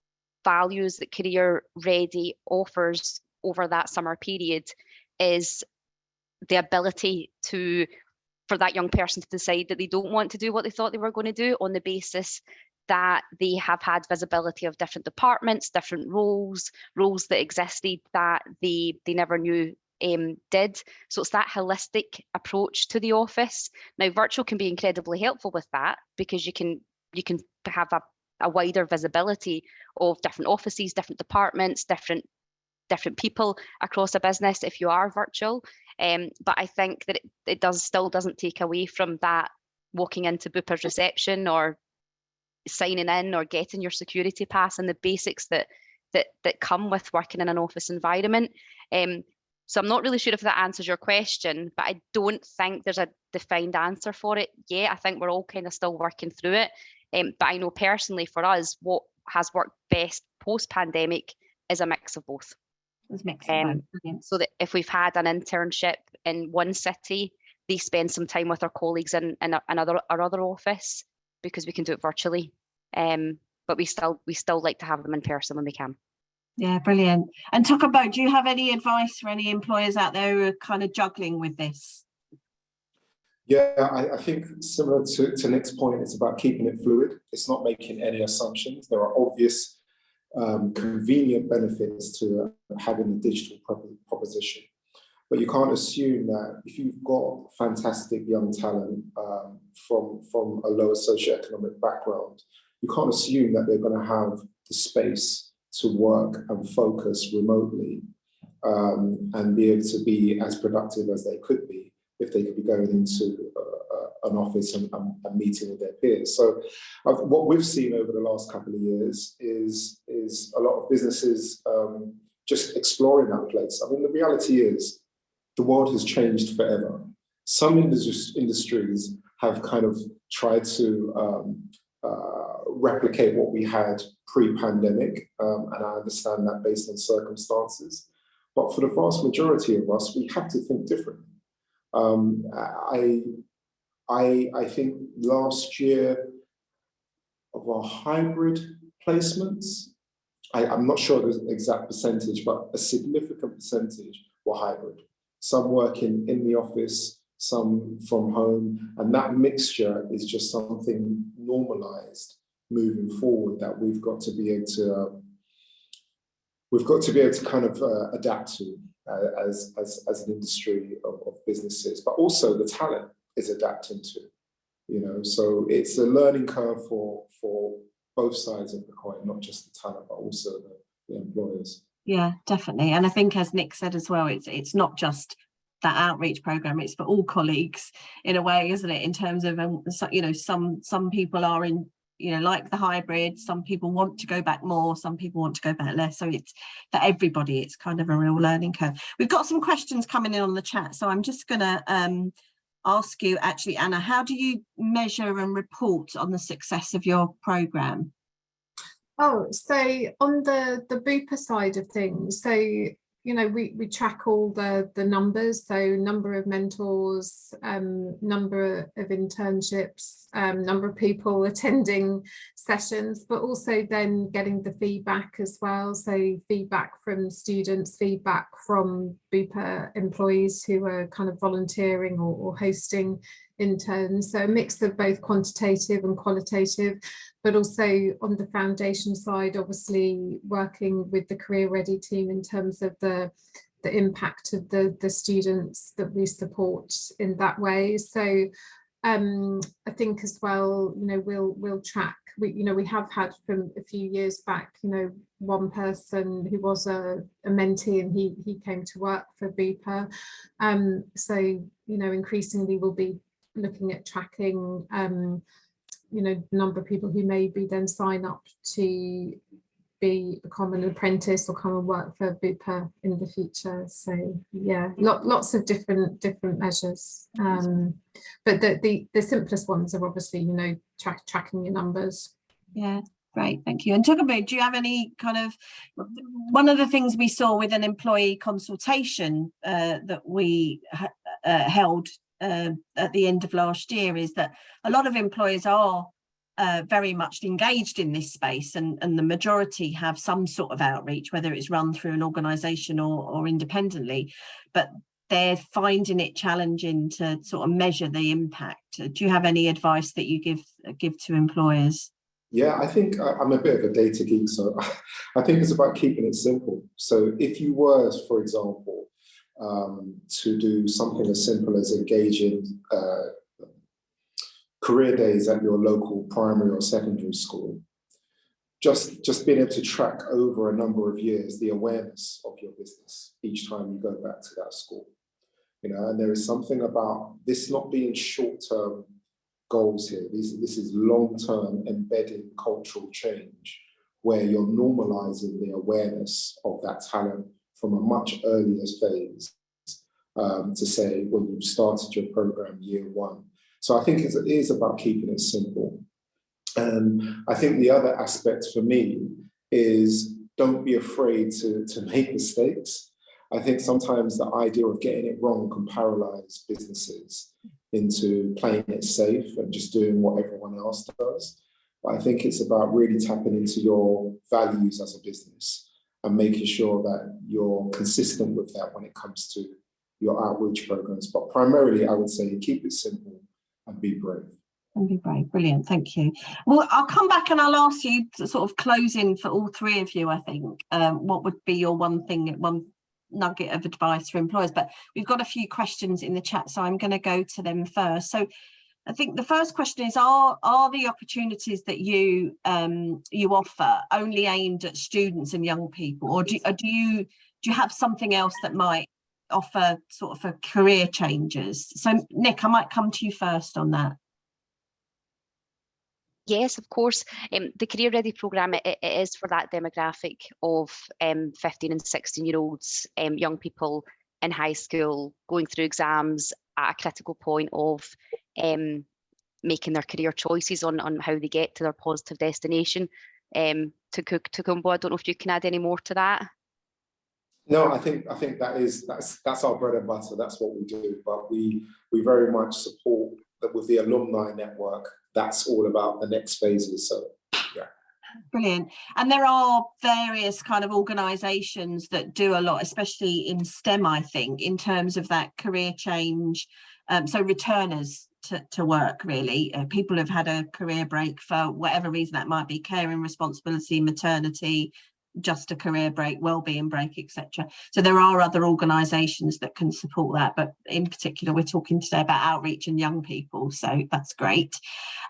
values that Career Ready offers over that summer period is the ability for that young person to decide that they don't want to do what they thought they were going to do, on the basis that they have had visibility of different departments, different roles that existed that they never knew did. So it's that holistic approach to the office. Now, virtual can be incredibly helpful with that, because you can have a wider visibility of different offices, different departments, different people across a business if you are virtual. But I think that it still doesn't take away from that walking into Bupa's reception or signing in or getting your security pass and the basics that come with working in an office environment. So I'm not really sure if that answers your question, but I don't think there's a defined answer for it yet. I think we're all kind of still working through it. But I know personally for us, what has worked best post-pandemic is a mix of both. So that if we've had an internship in one city, they spend some time with our colleagues in our other office, because we can do it virtually. But we still like to have them in person when we can. Yeah, brilliant. And Tunkumbo, do you have any advice for any employers out there who are kind of juggling with this? Yeah, I think similar to Nick's point, it's about keeping it fluid. It's not making any assumptions. There are obvious convenient benefits to having a digital proposition. But you can't assume that if you've got fantastic young talent from a lower socio-economic background, you can't assume that they're going to have the space to work and focus remotely and be able to be as productive as they could be if they could be going into an office and meeting with their peers. So what we've seen over the last couple of years is a lot of businesses just exploring that place. I mean, the reality is the world has changed forever. Some industries have kind of tried to replicate what we had pre-pandemic, and I understand that based on circumstances. But for the vast majority of us, we have to think differently. I think last year of our hybrid placements, I'm not sure the exact percentage, but a significant percentage were hybrid. Some working in the office, some from home, and that mixture is just something normalized moving forward that we've got to be able to kind of adapt to as an industry of businesses, but also the talent is adapting to, you know. So it's a learning curve for both sides of the coin, not just the talent, but also the employers. Yeah, definitely. And I think, as Nick said as well, it's not just that outreach program, it's for all colleagues in a way, isn't it? In terms of, you know, some people are in, you know, like the hybrid, some people want to go back more, some people want to go back less. So it's for everybody, it's kind of a real learning curve. We've got some questions coming in on the chat, so I'm just going to ask you, actually, Anna, how do you measure and report on the success of your program? Oh, so on the Bupa side of things, so, you know, we track all the numbers, so number of mentors, number of internships, number of people attending sessions, but also then getting the feedback as well. So feedback from students, feedback from Bupa employees who are kind of volunteering or hosting interns. So a mix of both quantitative and qualitative, but also on the foundation side, obviously working with the Career Ready team in terms of the impact of the students that we support in that way. So I think as well, we'll track. We have had from a few years back, one person who was a mentee, and he came to work for Bupa. So increasingly we'll be looking at tracking the number of people who maybe then sign up to become an apprentice or come and work for Bupa in the future. So yeah, lots of different measures, but the simplest ones are obviously tracking your numbers. Yeah, great, thank you. And talk about, do you have any kind of, one of the things we saw with an employee consultation that we held at the end of last year is that a lot of employers are very much engaged in this space, and the majority have some sort of outreach, whether it's run through an organisation or independently, but they're finding it challenging to sort of measure the impact. Do you have any advice that you give to employers? Yeah, I think I'm a bit of a data geek, so I think it's about keeping it simple. So if you were, for example, to do something as simple as engaging career days at your local primary or secondary school, just being able to track over a number of years the awareness of your business each time you go back to that school. And there is something about this not being short-term goals here. This is long-term embedding cultural change where you're normalizing the awareness of that talent from a much earlier phase, to say when you've started your program year one. So I think it is about keeping it simple. And I think the other aspect for me is don't be afraid to make mistakes. I think sometimes the idea of getting it wrong can paralyze businesses into playing it safe and just doing what everyone else does. But I think it's about really tapping into your values as a business and making sure that you're consistent with that when it comes to your outreach programs. But primarily, I would say keep it simple and be brave. And be brave. Brilliant. Thank you. Well, I'll come back and I'll ask you to sort of close in for all three of you, I think. What would be your one nugget of advice for employers? But we've got a few questions in the chat, so I'm going to go to them first. So I think the first question is, are the opportunities that you offer only aimed at students and young people, or do you have something else that might offer sort of for career changes? So Nick, I might come to you first on that. Yes, of course. The Career Ready programme, it is for that demographic of 15 and 16-year-olds, young people in high school, going through exams at a critical point of making their career choices on how they get to their positive destination. To Kumbo, I don't know if you can add any more to that. No, I think that's our bread and butter. That's what we do. But we very much support that with the alumni network. That's all about the next phases. So yeah. Brilliant. And there are various kind of organisations that do a lot, especially in STEM, I think, in terms of that career change. So returners to work, really. People have had a career break for whatever reason that might be, care and responsibility, maternity, just a career break, wellbeing break, etc. So there are other organisations that can support that, but in particular we're talking today about outreach and young people, so that's great.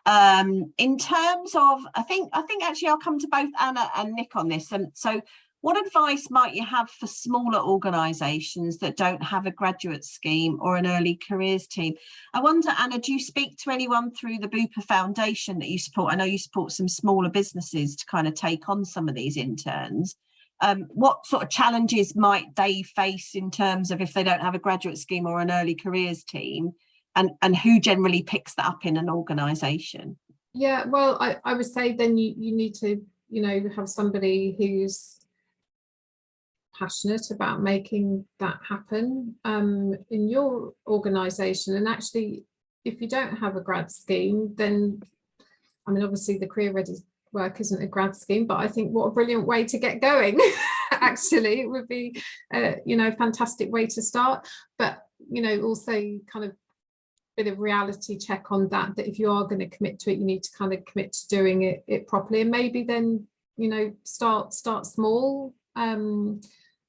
In terms of, I think actually I'll come to both Anna and Nick on this. And so what advice might you have for smaller organisations that don't have a graduate scheme or an early careers team? I wonder, Anna, do you speak to anyone through the Bupa Foundation that you support? I know you support some smaller businesses to kind of take on some of these interns. What sort of challenges might they face in terms of if they don't have a graduate scheme or an early careers team, and who generally picks that up in an organisation? Yeah, well, I would say then you need to, have somebody who's passionate about making that happen in your organisation. And actually, if you don't have a grad scheme, then, I mean, obviously the Career Ready work isn't a grad scheme, but I think what a brilliant way to get going. Actually, it would be, a fantastic way to start. But, also kind of bit of reality check on that if you are going to commit to it, you need to kind of commit to doing it properly, and maybe then, start small.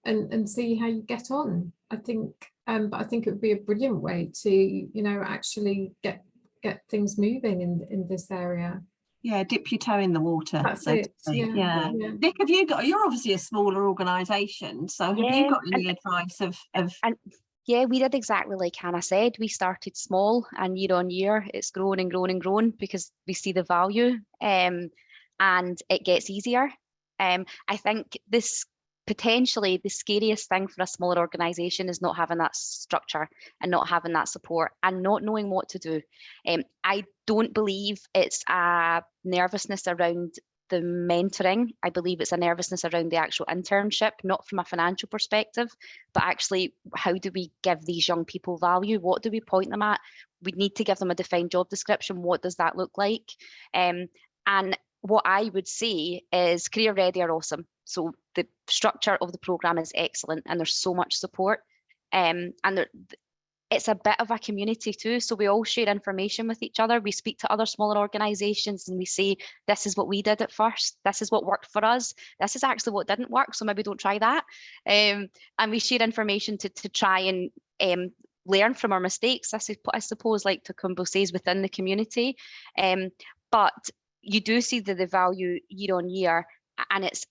And see how you get on. I think, but I think it would be a brilliant way to, actually get get things moving in this area. Yeah, dip your toe in the water. That's it. Yeah. Nick, you're obviously a smaller organisation, so have you got any advice of? And yeah, we did exactly like Hannah said. We started small, and year on year, it's grown and grown and grown because we see the value, and it gets easier. I think this potentially the scariest thing for a smaller organisation is not having that structure and not having that support and not knowing what to do. I don't believe it's a nervousness around the mentoring. I believe it's a nervousness around the actual internship, not from a financial perspective, but actually, how do we give these young people value? What do we point them at? We need to give them a defined job description. What does that look like? And what I would say is Career Ready are awesome. So the structure of the programme is excellent and there's so much support. And it's a bit of a community too. So we all share information with each other. We speak to other smaller organisations and we say, this is what we did at first. This is what worked for us. This is actually what didn't work. So maybe don't try that. And we share information to try and learn from our mistakes, I suppose, like Tokumbo says, within the community. But you do see the value year on year, and it's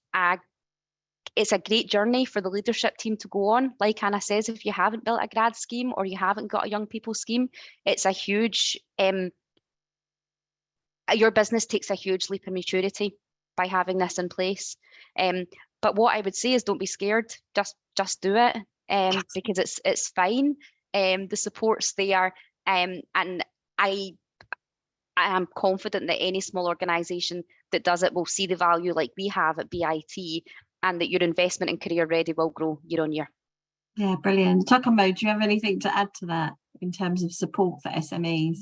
a great journey for the leadership team to go on. Like Anna says, if you haven't built a grad scheme or you haven't got a young people scheme, it's a huge, your business takes a huge leap in maturity by having this in place. But what I would say is don't be scared, just do it, because it's fine. The support's there, and I am confident that any small organisation that does it will see the value like we have at BIT, and that your investment in Career Ready will grow year on year. Yeah, brilliant. Tokumbo, do you have anything to add to that in terms of support for SMEs?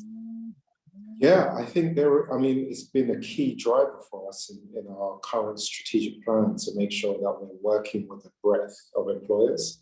Yeah, I think it's been a key driver for us in our current strategic plan to make sure that we're working with a breadth of employers.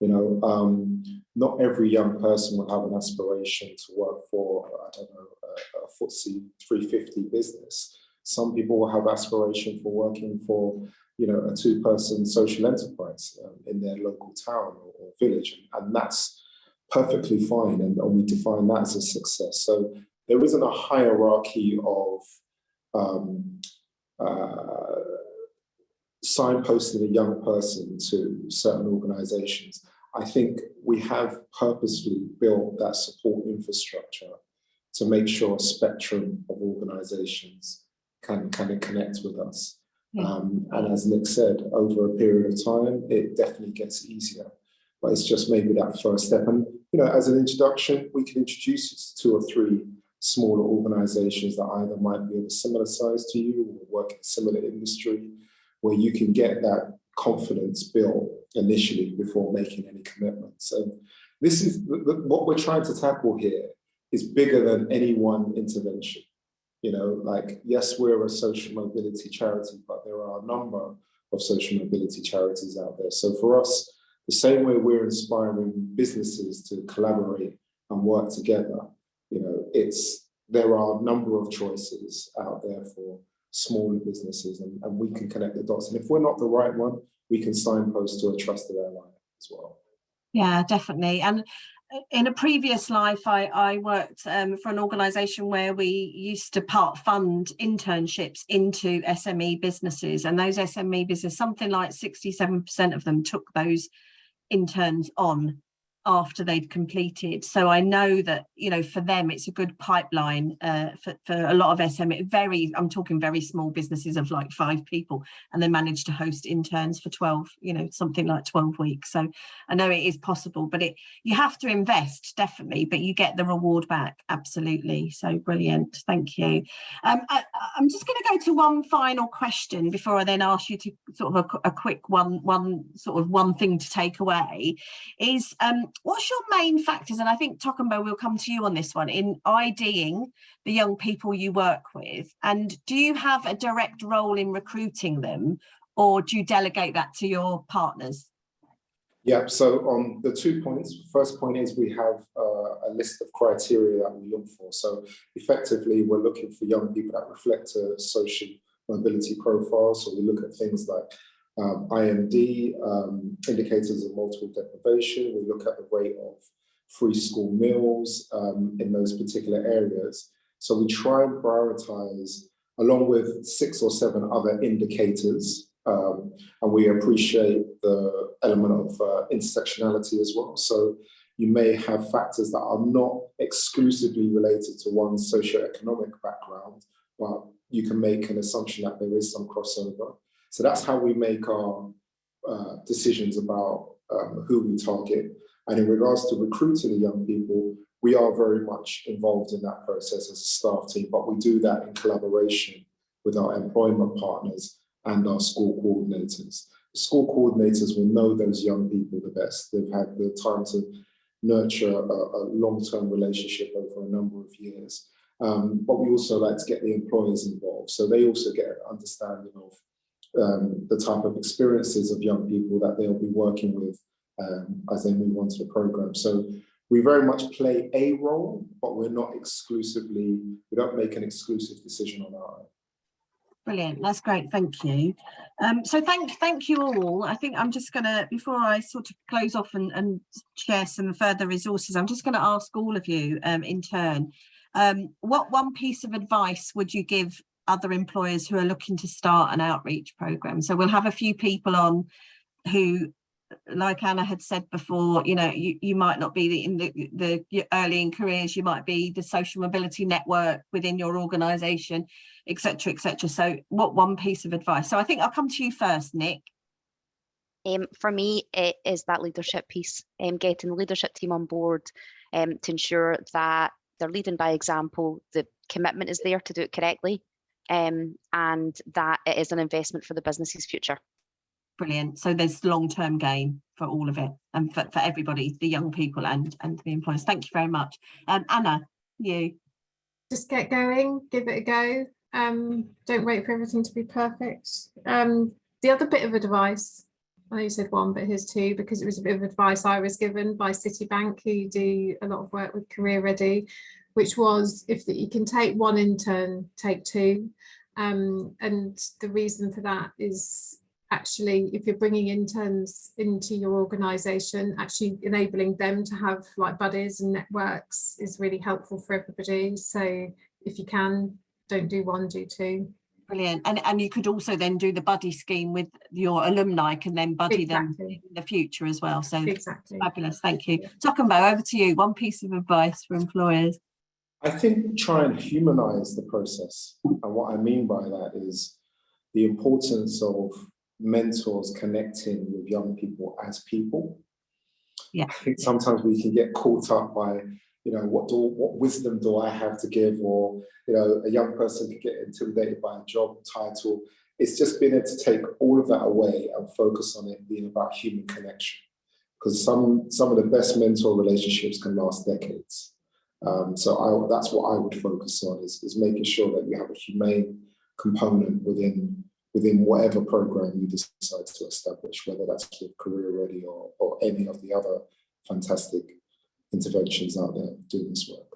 Not every young person will have an aspiration to work for, a FTSE 350 business. Some people will have aspiration for working for, a two-person social enterprise in their local town or village, and that's perfectly fine, and we define that as a success. So there isn't a hierarchy of signposting a young person to certain organizations. I think we have purposely built that support infrastructure to make sure a spectrum of organizations can connect with us. Yeah. And as Nick said, over a period of time, it definitely gets easier. But it's just maybe that first step. And, as an introduction, we can introduce you to 2 or 3 smaller organizations that either might be of a similar size to you or work in a similar industry, where you can get that confidence built initially before making any commitments. And this is what we're trying to tackle here is bigger than any one intervention. Yes, we're a social mobility charity, but there are a number of social mobility charities out there. So for us, the same way we're inspiring businesses to collaborate and work together, there are a number of choices out there for smaller businesses, and we can connect the dots. And if we're not the right one, we can signpost to a trusted ally as well. Yeah, definitely. And in a previous life, I worked for an organisation where we used to part fund internships into SME businesses, and those SME businesses, something like 67% of them took those interns on after they'd completed. So I know that, for them, it's a good pipeline for a lot of SME, I'm talking very small businesses of like 5 people, and they manage to host interns for 12, something like 12 weeks. So I know it is possible, but you have to invest, definitely, but you get the reward back. Absolutely. So brilliant. Thank you. I'm just going to go to one final question before I then ask you to sort of a quick one thing to take away is, what's your main factors, and I think Tokumbo will come to you on this one, in IDing the young people you work with, and do you have a direct role in recruiting them, or do you delegate that to your partners? Yeah, so on the 2 points, first point is we have a list of criteria that we look for. So effectively, we're looking for young people that reflect a social mobility profile. So we look at things like IMD, indicators of multiple deprivation. We look at the rate of free school meals in those particular areas. So we try and prioritize along with 6 or 7 other indicators. And we appreciate the element of intersectionality as well. So you may have factors that are not exclusively related to one's socio-economic background, but you can make an assumption that there is some crossover. So that's how we make our decisions about who we target. And in regards to recruiting the young people, we are very much involved in that process as a staff team, but we do that in collaboration with our employment partners and our school coordinators. The school coordinators will know those young people the best. They've had the time to nurture a long-term relationship over a number of years. But we also like to get the employers involved, so they also get an understanding of the type of experiences of young people that they'll be working with as they move on to the program. So we very much play a role, but we're not exclusively, we don't make an exclusive decision on our own. Brilliant, that's great, thank you. So thank you all. I think I'm just gonna, before I sort of close off and share some further resources, I'm just gonna ask all of you in turn, what one piece of advice would you give other employers who are looking to start an outreach program? So we'll have a few people on who, like Anna had said before, you know, you might not be in the early in careers, you might be the social mobility network within your organisation, etc., etc. So what one piece of advice? So I think I'll come to you first, Nick. For me, it is that leadership piece, getting the leadership team on board to ensure that they're leading by example, the commitment is there to do it correctly, and that it is an investment for the business's future. Brilliant. So there's long-term gain for all of it and for everybody, the young people and the employers. Thank you very much. Anna, you. Just get going, give it a go. Don't wait for everything to be perfect. The other bit of advice, I know you said one, but here's 2, because it was a bit of advice I was given by Citibank, who do a lot of work with Career Ready, which was if you can take 1 intern, take 2. And the reason for that is actually, if you're bringing interns into your organisation, actually enabling them to have like buddies and networks is really helpful for everybody. So if you can, don't do 1, do 2. Brilliant. And you could also then do the buddy scheme with your alumni, can then buddy them in the future as well. So exactly. Fabulous, thank you. Tokumbo, over to you. One piece of advice for employers. I think try and humanise the process. And what I mean by that is the importance of mentors connecting with young people as people. Yeah. I think sometimes we can get caught up by, you know, what wisdom do I have to give, or, you know, a young person could get intimidated by a job title. It's just being able to take all of that away and focus on it being about human connection, because some of the best mentor relationships can last decades. So that's what I would focus on, is making sure that you have a humane component within whatever program you decide to establish, whether that's with Career Ready or any of the other fantastic interventions out there doing this work.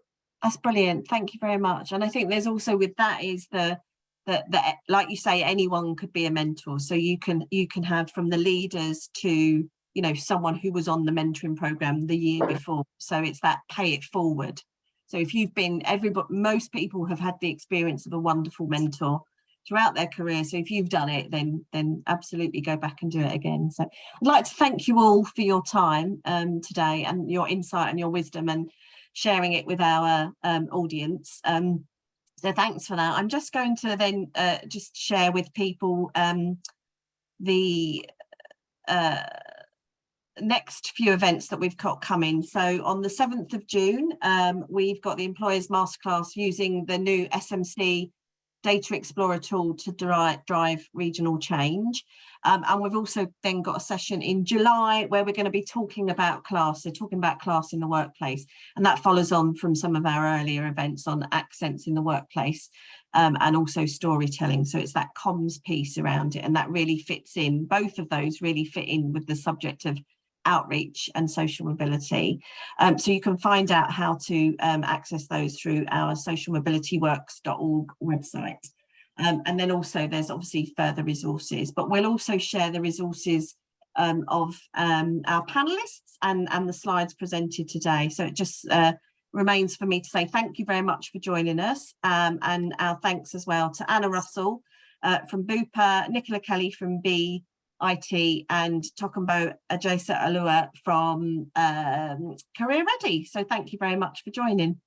That's brilliant. Thank you very much. And I think there's also with that is the like you say, anyone could be a mentor. So you can have from the leaders to, you know, someone who was on the mentoring program the year before. So it's that pay it forward. So if you've been, most people have had the experience of a wonderful mentor throughout their career. So if you've done it, then absolutely go back and do it again. So I'd like to thank you all for your time today and your insight and your wisdom and sharing it with our audience. So thanks for that. I'm just going to then just share with people the next few events that we've got coming. So on the 7th of June, we've got the Employers Masterclass using the new SMC Data Explorer tool to drive regional change. And we've also then got a session in July where we're going to be talking about class, so talking about class in the workplace. And that follows on from some of our earlier events on accents in the workplace and also storytelling. So it's that comms piece around it, and that really fits in, both of those really fit in with the subject of outreach and social mobility. So you can find out how to access those through our socialmobilityworks.org website. And then also there's obviously further resources, but we'll also share the resources of our panelists and the slides presented today. So it just remains for me to say thank you very much for joining us, and our thanks as well to Anna Russell from Bupa, Nicola Kelly from BIT, and Tokumbo Ajesa Alua from Career Ready. So thank you very much for joining.